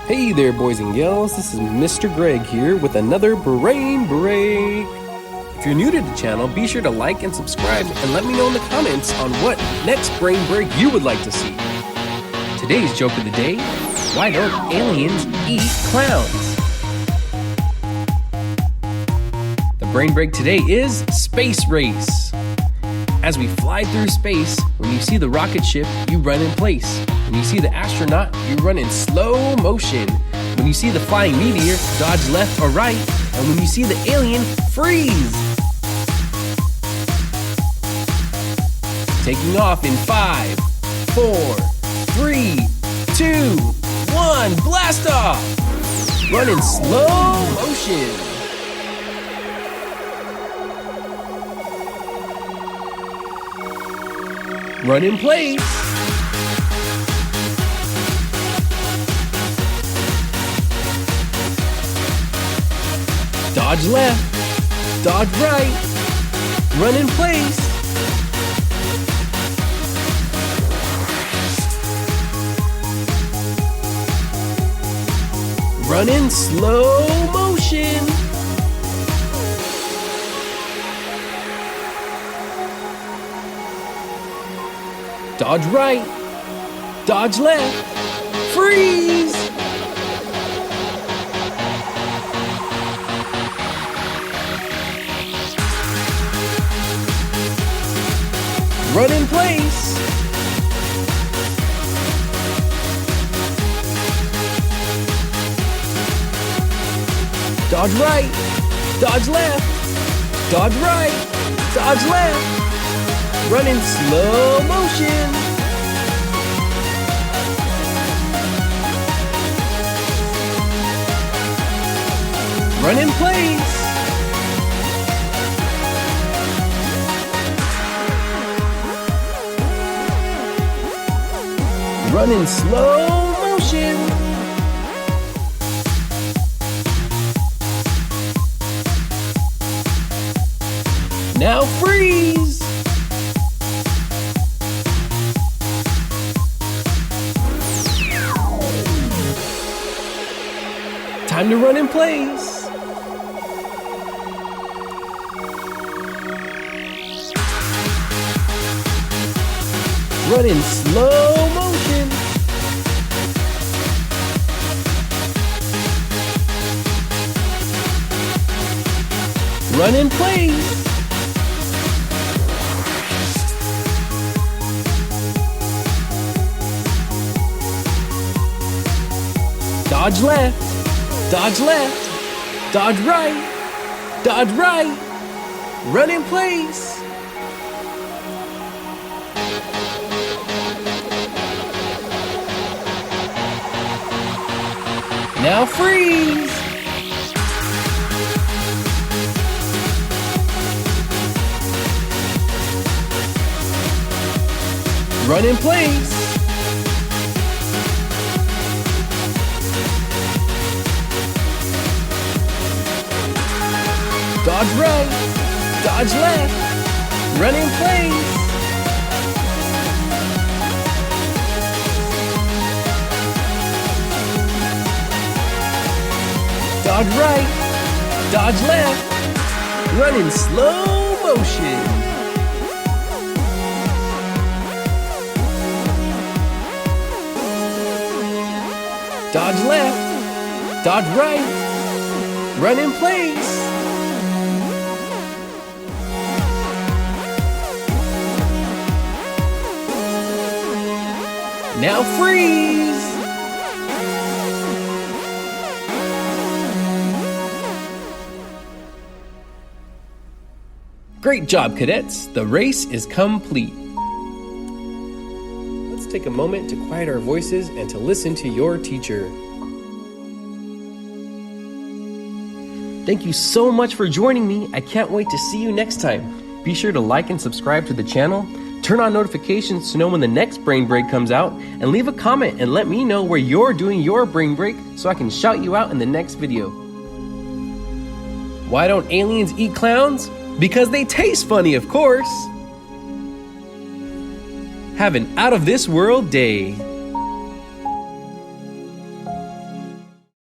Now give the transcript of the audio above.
Hey there, boys and girls, this is Mr. Greg here with another Brain Break. If you're new to the channel, be sure to like and subscribe and let me know in the comments on what next Brain Break you would like to see. Today's joke of the day, why don't aliens eat clowns? The Brain Break today is Space Race. As we fly through space, when you see the rocket ship, you run in place. When you see the astronaut, you run in slow motion. When you see the flying meteor, dodge left or right. And when you see the alien, freeze. Taking off in 5, 4, 3, 2, 1, blast off! Run in slow motion. Run in place. Dodge left, dodge right, run in place. Run in slow motion. Dodge right, dodge left, freeze! Run in place. Dodge right, dodge left, dodge right, dodge left. Run in slow motion. Run in place. Run in slow motion. Now freeze. Time to run in place. Run in slow motion. Run in place. Dodge left, dodge left, dodge right, dodge right, run in place. Now freeze. Run in place. Dodge right, dodge left, run in place. Dodge right, dodge left, run in slow motion. Dodge left, dodge right, run in place. Now freeze. Great job, cadets. The race is complete. Let's take a moment to quiet our voices and to listen to your teacher. Thank you so much for joining me. I can't wait to see you next time. Be sure to like and subscribe to the channel. Turn on notifications to know when the next Brain Break comes out, and leave a comment and let me know where you're doing your Brain Break so I can shout you out in the next video. Why don't aliens eat clowns? Because they taste funny, of course. Have an out of this world day.